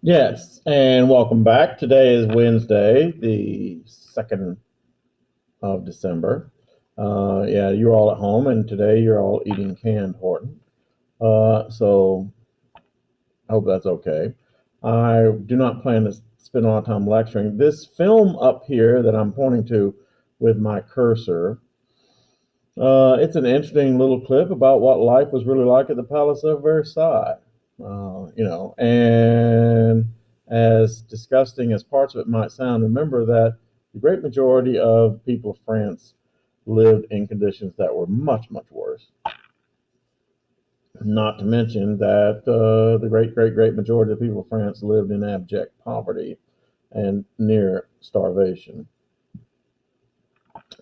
Yes, and welcome back. Today is Wednesday, the 2nd of December. Yeah, you're all at home, and today you're all eating canned Horton. So I hope that's okay. I do not plan to spend a lot of time lecturing. This film up here that I'm pointing to with my cursor, it's an interesting little clip about what life was really like at the Palace of Versailles. And as disgusting as parts of it might sound, remember that the great majority of people of France lived in conditions that were much, much worse. Not to mention that the great, great, great majority of people of France lived in abject poverty and near starvation.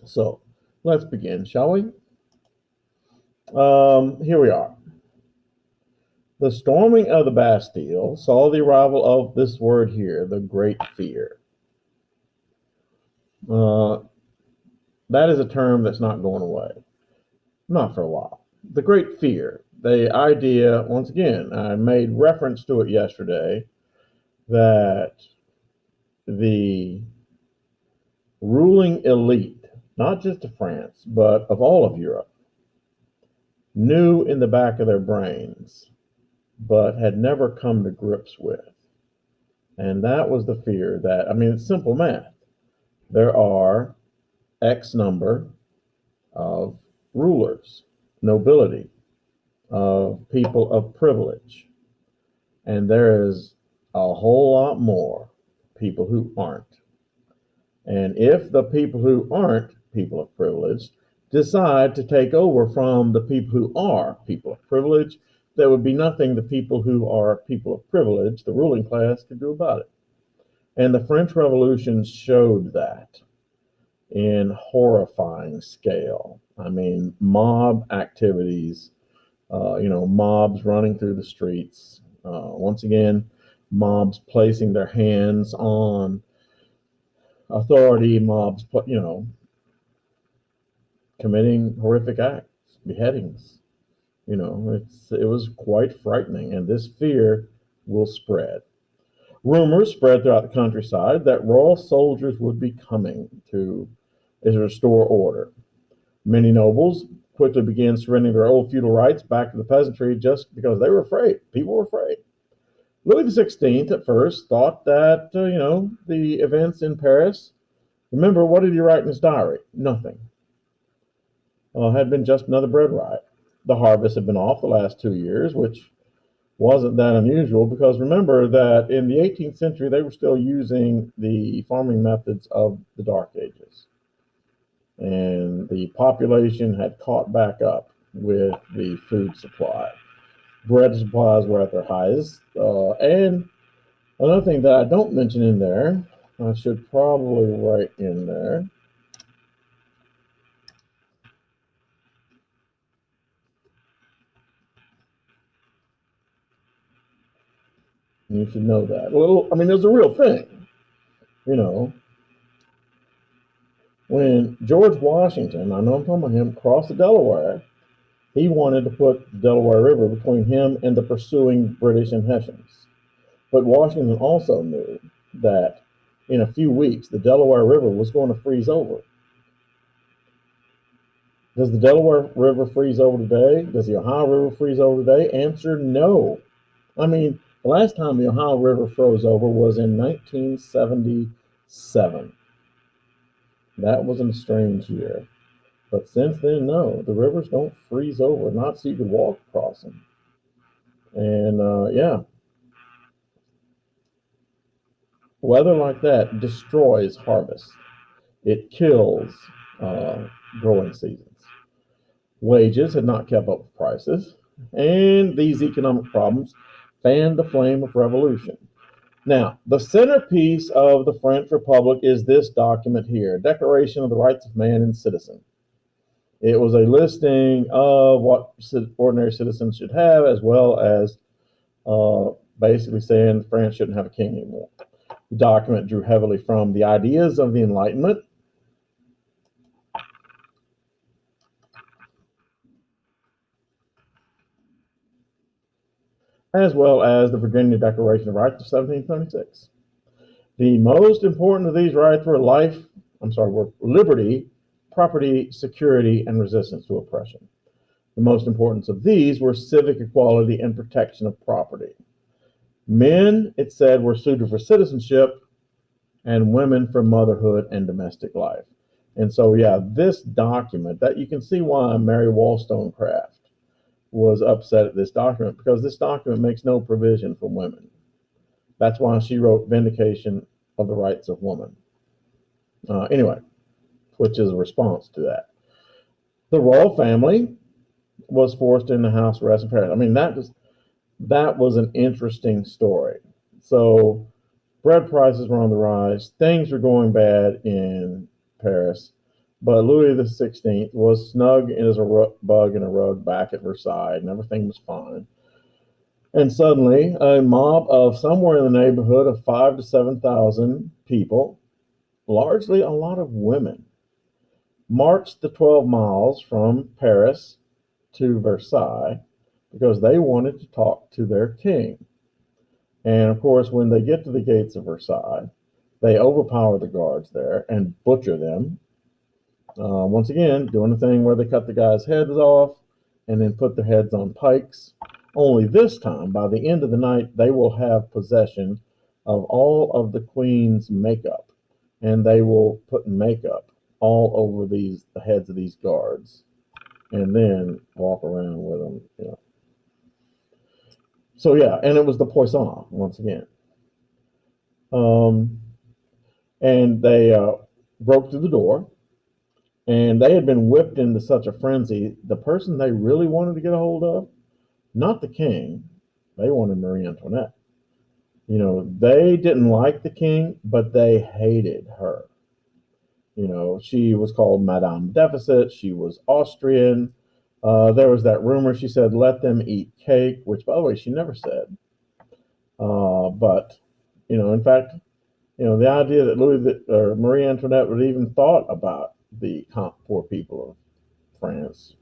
So let's begin, shall we? Here we are. The storming of the Bastille saw the arrival of this word here, the Great Fear. Uh, that is a term that's not going away, not for a while. The Great Fear, the idea, once again, I made reference to it yesterday, that the ruling elite, not just of France, but of all of Europe, knew in the back of their brains, but had never come to grips with. And that was the fear that, it's simple math. There are X number of rulers, nobility, of people of privilege, and there is a whole lot more people who aren't. And if the people who aren't people of privilege decide to take over from the people who are people of privilege, there would be nothing the people who are people of privilege, the ruling class, could do about it. And the French Revolution showed that in horrifying scale. Mob activities, mobs running through the streets. Once again, mobs placing their hands on authority, mobs, committing horrific acts, beheadings. It was quite frightening, and this fear will spread. Rumors spread throughout the countryside that royal soldiers would be coming to restore order. Many nobles quickly began surrendering their old feudal rights back to the peasantry just because they were afraid. People were afraid. Louis XVI at first thought that, the events in Paris, remember, what did he write in his diary? Nothing. Had been just another bread riot. The harvest had been off the last 2 years, which wasn't that unusual because remember that in the 18th century, they were still using the farming methods of the Dark Ages. And the population had caught back up with the food supply. Bread supplies were at their highest. And another thing that I don't mention in there, I should probably write in there. You should know that. Well, it's a real thing. When George Washington, I know I'm talking about him, crossed the Delaware, he wanted to put the Delaware River between him and the pursuing British and Hessians. But Washington also knew that in a few weeks, the Delaware River was going to freeze over. Does the Delaware River freeze over today? Does the Ohio River freeze over today? Answer, no. The last time the Ohio River froze over was in 1977. That was a strange year. But since then, no, the rivers don't freeze over, not so you could walk across them. And weather like that destroys harvest. It kills growing seasons. Wages had not kept up with prices, and these economic problems fanned the flame of revolution. Now, the centerpiece of the French Republic is this document here, Declaration of the Rights of Man and Citizen. It was a listing of what ordinary citizens should have, as well as basically saying France shouldn't have a king anymore. The document drew heavily from the ideas of the Enlightenment. as well as the Virginia Declaration of Rights of 1776. The most important of these rights were were liberty, property, security, and resistance to oppression. The most important of these were civic equality and protection of property. Men, it said, were suited for citizenship, and women for motherhood and domestic life. And so, yeah, this document, that you can see why Mary Wollstonecraft was upset at this document, because this document makes no provision for women. That's why she wrote Vindication of the Rights of Woman. Anyway, which is a response to that. The royal family was forced into house arrest in Paris. I mean, that was an interesting story. So bread prices were on the rise. Things were going bad in Paris. But Louis XVI was snug as a bug in a rug back at Versailles, and everything was fine. And suddenly, a mob of somewhere in the neighborhood of 5,000 to 7,000 people, largely a lot of women, marched the 12 miles from Paris to Versailles because they wanted to talk to their king. And of course, when they get to the gates of Versailles, they overpower the guards there and butcher them. Once again, doing the thing where they cut the guys' heads off and then put their heads on pikes. Only this time, by the end of the night, they will have possession of all of the queen's makeup, and they will put makeup all over the heads of these guards, and then walk around with them. So yeah, and it was the poisson once again. And they broke through the door, and they had been whipped into such a frenzy. The person they really wanted to get a hold of, not the king, they wanted Marie Antoinette. They didn't like the king, but they hated her. She was called Madame Deficit. She was Austrian. There was that rumor she said, let them eat cake, which, by the way, she never said. But, in fact, the idea that Marie Antoinette would even thought about the poor people of France,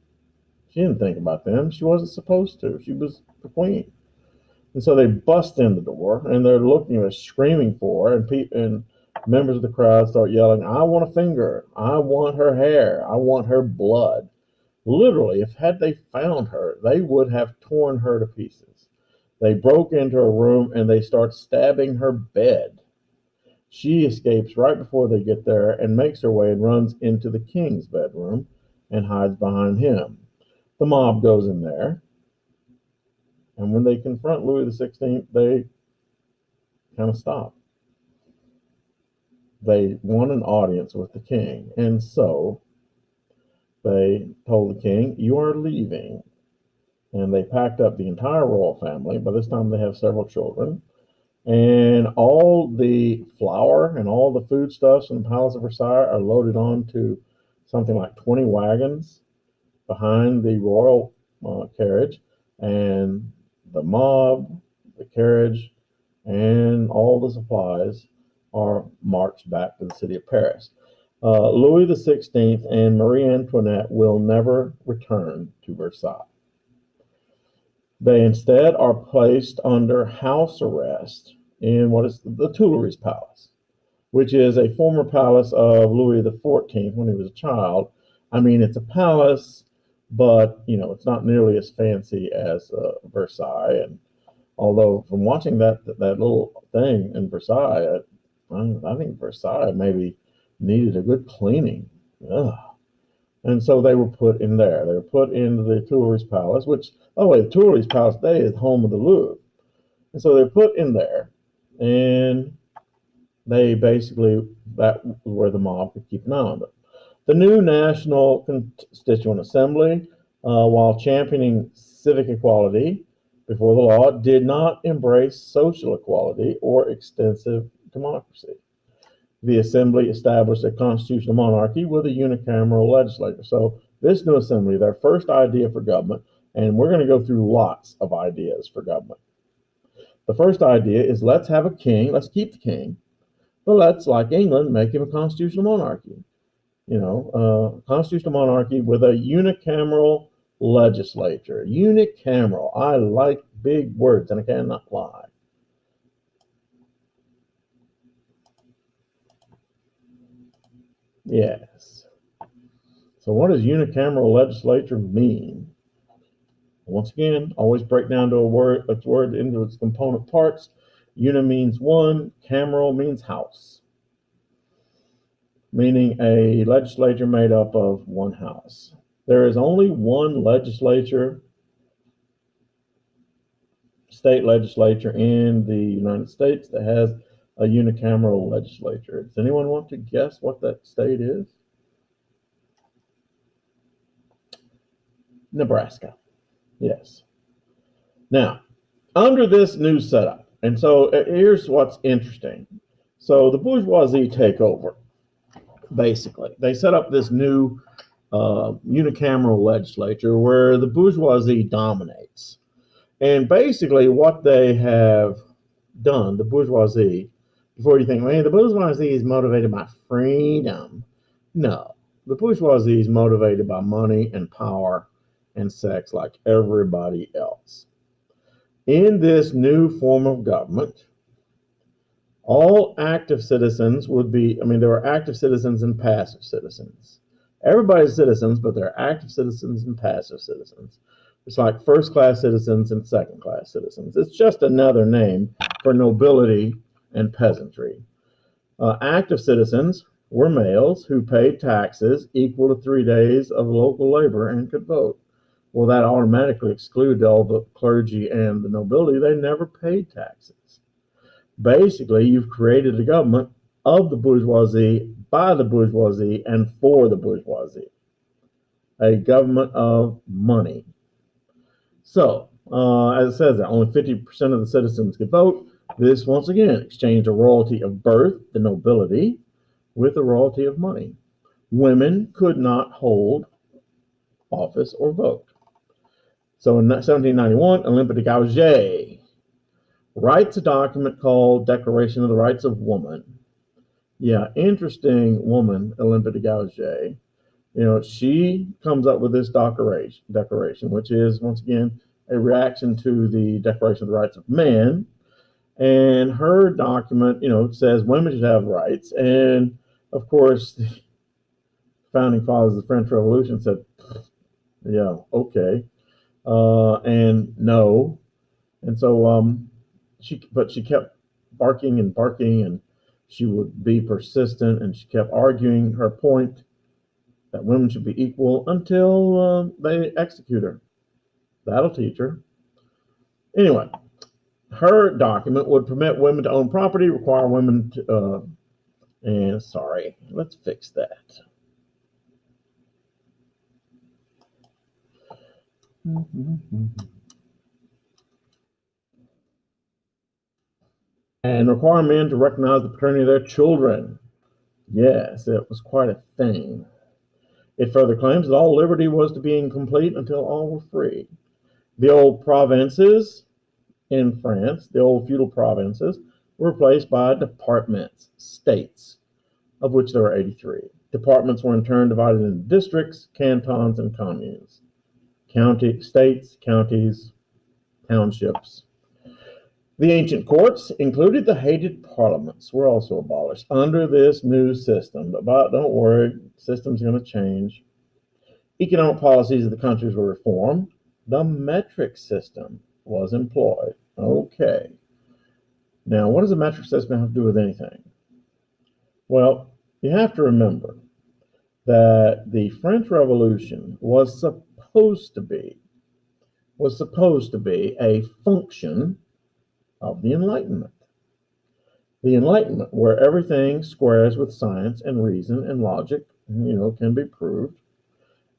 she didn't think about them. She wasn't supposed to. She was the queen. And so they bust in the door, and they're looking, screaming for her, and members of the crowd start yelling, I want a finger. I want her hair. I want her blood. Literally, had they found her, they would have torn her to pieces. They broke into her room, and they start stabbing her bed. She escapes right before they get there and makes her way and runs into the king's bedroom and hides behind him. The mob goes in there, and when they confront Louis XVI, they kind of stop. They want an audience with the king, and so they told the king, you are leaving. And they packed up the entire royal family. By this time, they have several children. And all the flour and all the foodstuffs in the Palace of Versailles are loaded onto something like 20 wagons behind the royal carriage. And the mob, the carriage, and all the supplies are marched back to the city of Paris. Louis XVI and Marie Antoinette will never return to Versailles. They instead are placed under house arrest in what is the Tuileries Palace, which is a former palace of Louis XIV when he was a child. I mean, it's a palace, but it's not nearly as fancy as Versailles. And although from watching that little thing in Versailles, I think Versailles maybe needed a good cleaning. Ugh. And so they were put in there. They were put into the Tuileries Palace, which, by the way, the Tuileries Palace today is home of the Louvre. And so they're put in there, and they basically, that was where the mob could keep an eye on them. The new National Constituent Assembly, while championing civic equality before the law, did not embrace social equality or extensive democracy. The assembly established a constitutional monarchy with a unicameral legislature. So this new assembly, their first idea for government, and we're going to go through lots of ideas for government. The first idea is let's have a king, let's keep the king, but let's, like England, make him a constitutional monarchy. Constitutional monarchy with a unicameral legislature. Unicameral. I like big words, and I cannot lie. Yes. So what does unicameral legislature mean? Once again, always break down to a word into its component parts. Uni means one, cameral means house, meaning a legislature made up of one house. There is only one legislature, state legislature in the United States that has a unicameral legislature. Does anyone want to guess what that state is? Nebraska. Yes. Now, under this new setup, and so here's what's interesting. So the bourgeoisie take over, basically. They set up this new unicameral legislature where the bourgeoisie dominates. And basically, what they have done, the bourgeoisie, before you think, man, the bourgeoisie is motivated by freedom. No, the bourgeoisie is motivated by money and power and sex like everybody else. In this new form of government, all active citizens would be, there are active citizens and passive citizens. Everybody's citizens, but there are active citizens and passive citizens. It's like first-class citizens and second-class citizens. It's just another name for nobility and peasantry. Active citizens were males who paid taxes equal to 3 days of local labor and could vote. Well, that automatically excluded all the clergy and the nobility. They never paid taxes. Basically, you've created a government of the bourgeoisie, by the bourgeoisie, and for the bourgeoisie. A government of money. So, as it says, only 50% of the citizens could vote. This, once again, exchanged a royalty of birth, the nobility, with a royalty of money. Women could not hold office or vote. So in 1791, Olympe de Gouges writes a document called Declaration of the Rights of Woman. Yeah, interesting woman, Olympe de Gouges. She comes up with this declaration, which is, once again, a reaction to the Declaration of the Rights of Man. And her document, says women should have rights. And, of course, the founding fathers of the French Revolution said, yeah, okay, and no. And so she kept barking, and she would be persistent, and she kept arguing her point that women should be equal until they execute her. That'll teach her. Anyway, her document would permit women to own property, require women to, let's fix that. And require men to recognize the paternity of their children. Yes, it was quite a thing. It further claims that all liberty was to be incomplete until all were free. The old provinces in France, the old feudal provinces, were replaced by departments, states, of which there were 83. Departments were in turn divided into districts, cantons, and communes. States, counties, townships. The ancient courts, included the hated parliaments, were also abolished under this new system. But don't worry, the system's going to change. Economic policies of the countries were reformed. The metric system was employed. Okay. Now, what does a metric system have to do with anything? Well, you have to remember that the French Revolution was supposed to be a function of the Enlightenment. The Enlightenment, where everything squares with science and reason and logic, can be proved.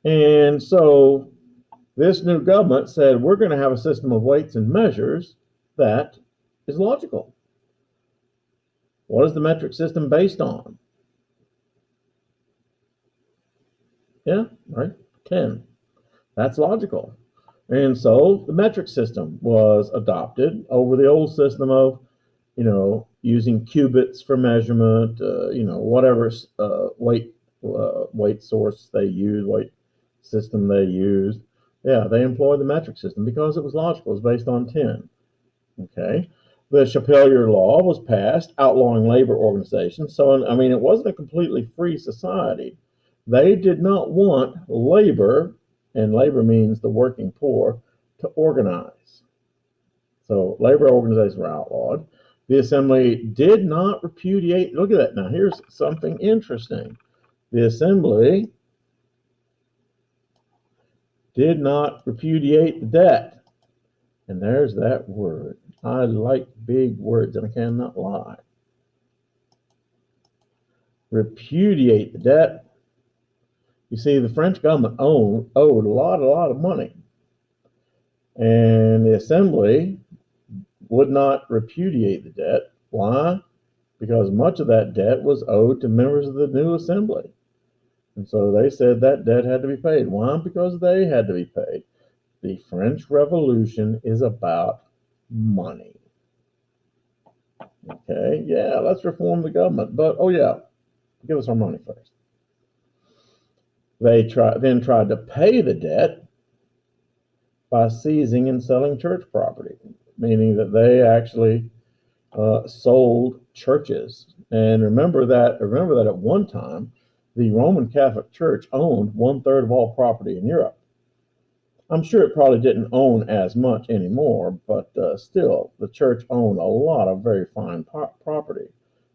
And so this new government said, we're going to have a system of weights and measures that is logical. What is the metric system based on? Yeah, right, 10. That's logical. And so the metric system was adopted over the old system of, using cubits for measurement, whatever weight source they used, weight system they used. Yeah, they employed the metric system because it was logical. It was based on 10. Okay. The Chapelier Law was passed outlawing labor organizations. So, I mean, it wasn't a completely free society. They did not want labor, and labor means the working poor, to organize. So, labor organizations were outlawed. The assembly did not repudiate. Look at that. Now, here's something interesting. The assembly did not repudiate the debt. And there's that word. I like big words, and I cannot lie. Repudiate the debt. You see, the French government owed a lot of money. And the assembly would not repudiate the debt. Why? Because much of that debt was owed to members of the new assembly. And so they said that debt had to be paid. Why? Because they had to be paid. The French Revolution is about money. Okay, yeah, let's reform the government. But, oh yeah, give us our money first. They then tried to pay the debt by seizing and selling church property, meaning that they actually sold churches. And remember that at one time, the Roman Catholic Church owned 1/3 of all property in Europe. I'm sure it probably didn't own as much anymore, but still, the church owned a lot of very fine property.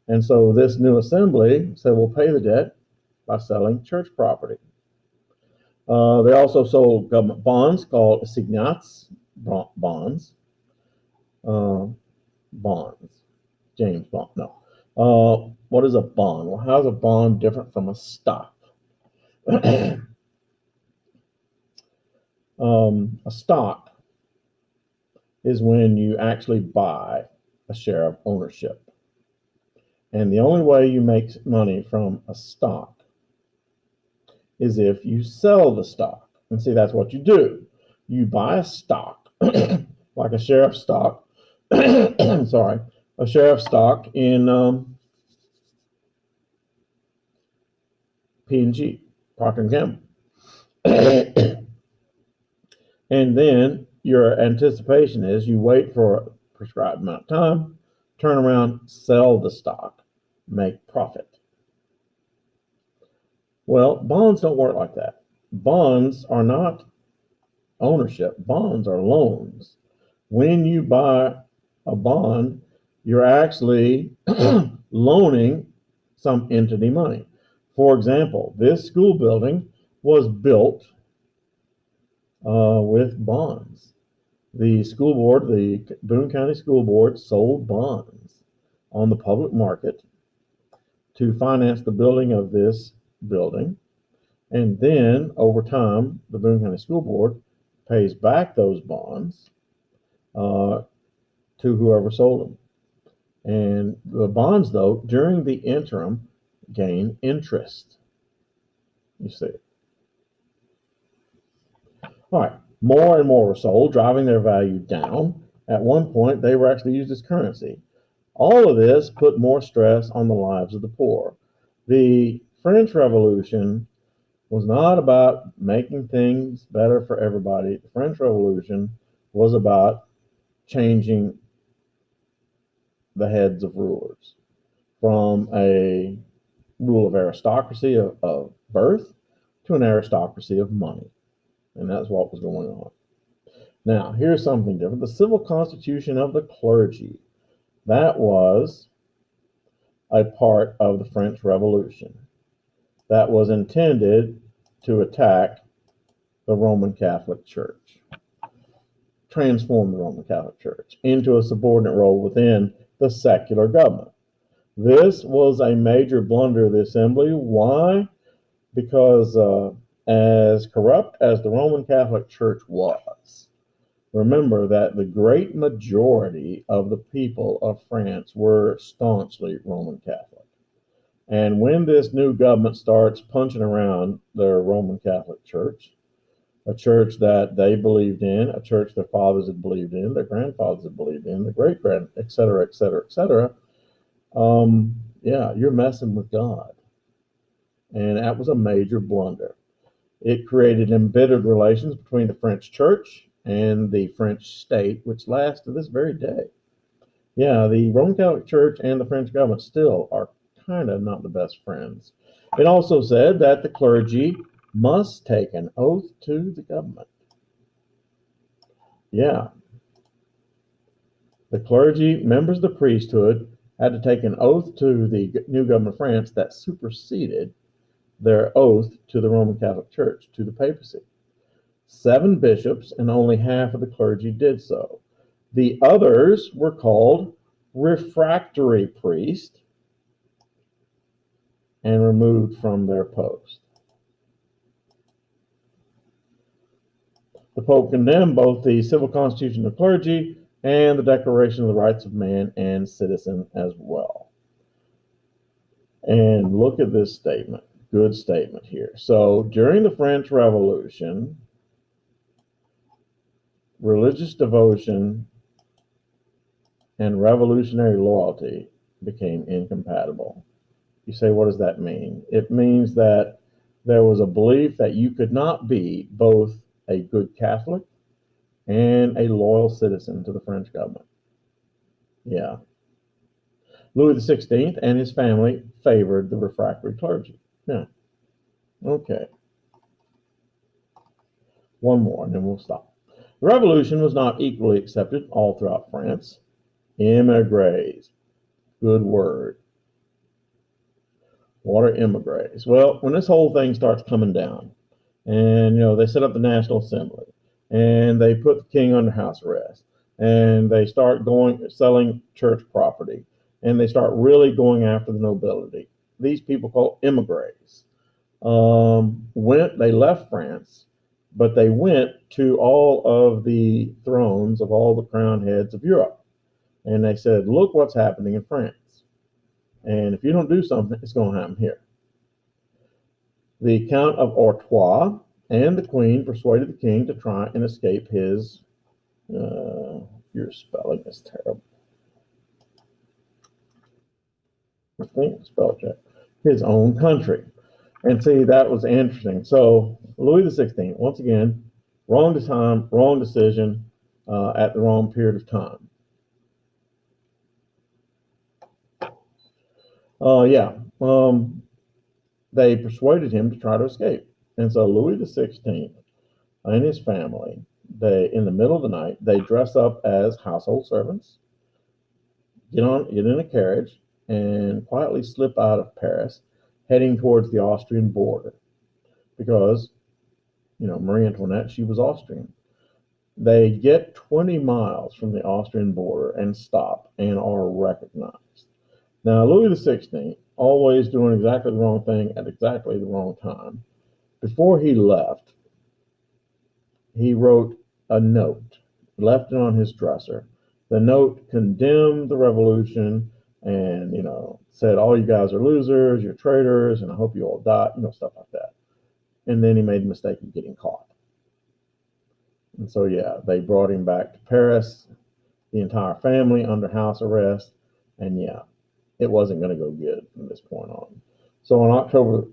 And so this new assembly said, we'll pay the debt by selling church property. They also sold government bonds called assignats bonds. Bonds. James Bond, no. What is a bond? Well, how's a bond different from a stock? A stock is when you actually buy a share of ownership. And the only way you make money from a stock is if you sell the stock. And see, that's what you do. You buy a stock, like a share of stock, sorry, a share of stock in P&G, Procter & Gamble. And then your anticipation is you wait for a prescribed amount of time, turn around, sell the stock, make profit. Well, bonds don't work like that. Bonds are not ownership. Bonds are loans. When you buy a bond, you're actually loaning some entity money. For example, this school building was built with bonds. The school board, the Boone County School Board, sold bonds on the public market to finance the building of this building. And then over time, the Boone County School Board pays back those bonds to whoever sold them. And the bonds, though, during the interim, gain interest. You see. All right, more and more were sold, driving their value down. At one point, they were actually used as currency. All of this put more stress on the lives of the poor. The French Revolution was not about making things better for everybody. The French Revolution was about changing the heads of rulers from a rule of aristocracy of birth to an aristocracy of money. And that's what was going on. Now, here's something different. The civil constitution of the clergy. That was a part of the French Revolution that was intended to attack the Roman Catholic Church, transform the Roman Catholic Church into a subordinate role within the secular government. This was a major blunder of the assembly. Why? Because as corrupt as the Roman Catholic Church was, remember that the great majority of the people of France were staunchly Roman Catholic. And when this new government starts punching around their Roman Catholic Church, a church that they believed in, a church their fathers had believed in, their grandfathers had believed in, their great-grand, et cetera, et cetera, et cetera, yeah, you're messing with God. And that was a major blunder. It created embittered relations between the French church and the French state, which lasts to this very day. Yeah, the Roman Catholic Church and the French government still are kind of not the best friends. It also said that the clergy must take an oath to the government. Yeah, the clergy, members of the priesthood, had to take an oath to the new government of France that superseded their oath to the Roman Catholic Church, to the papacy. 7 bishops and only half of the clergy did so. The others were called refractory priests and removed from their post. The Pope condemned both the civil constitution of clergy and the Declaration of the Rights of Man and Citizen as well. And look at this statement. Good statement here. So during the French Revolution, religious devotion and revolutionary loyalty became incompatible. You say, what does that mean? It means that there was a belief that you could not be both a good Catholic and a loyal citizen to the French government. Yeah. Louis XVI and his family favored the refractory clergy. Yeah. Okay. One more, and then we'll stop. The revolution was not equally accepted all throughout France. Immigrants. Good word. What are immigrants? Well, when this whole thing starts coming down, and they set up the National Assembly, and they put the king under house arrest, and they start selling church property, and they start really going after the nobility. These people called immigrants they left France, but they went to all of the thrones of all the crowned heads of Europe, and they said, look what's happening in France. And if you don't do something, it's going to happen here. The Count of Artois and the Queen persuaded the king to try and escape his, your spelling is terrible. Spell check. His own country. And see, that was interesting. So Louis XVI, once again, wrong time, wrong decision at the wrong period of time. They persuaded him to try to escape. And so Louis XVI and his family, in the middle of the night, they dress up as household servants, get in a carriage, and quietly slip out of Paris, heading towards the Austrian border. Because, Marie Antoinette, she was Austrian. They get 20 miles from the Austrian border and stop and are recognized. Now, Louis XVI, always doing exactly the wrong thing at exactly the wrong time, before he left, he wrote a note, left it on his dresser. The note condemned the revolution and, said, all you guys are losers, you're traitors, and I hope you all die, stuff like that. And then he made the mistake of getting caught. And so, they brought him back to Paris, the entire family under house arrest, and it wasn't going to go good from this point on. So on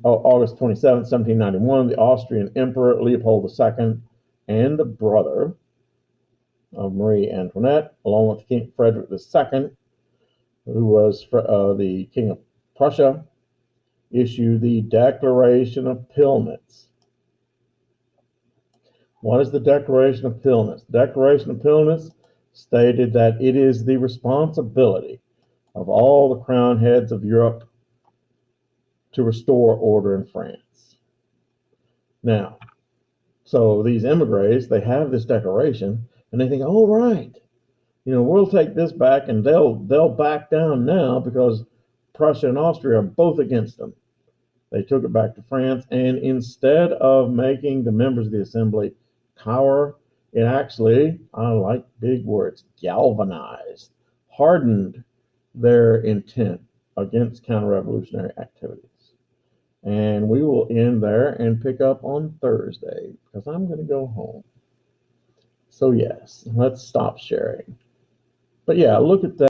August 27, 1791, the Austrian Emperor Leopold II and the brother of Marie Antoinette, along with King Frederick II, who was the King of Prussia, issued the Declaration of Pillnitz. What is the Declaration of Pillnitz? The Declaration of Pillnitz stated that it is the responsibility of all the crowned heads of Europe to restore order in France. Now, so these emigres, they have this declaration, and they think, oh, right, we'll take this back, and they'll back down now because Prussia and Austria are both against them. They took it back to France, and instead of making the members of the assembly cower, it actually, I like big words, galvanized, hardened their intent against counter-revolutionary activities. And we will end there and pick up on Thursday because I'm going to go home. So yes, let's stop sharing. But look at that.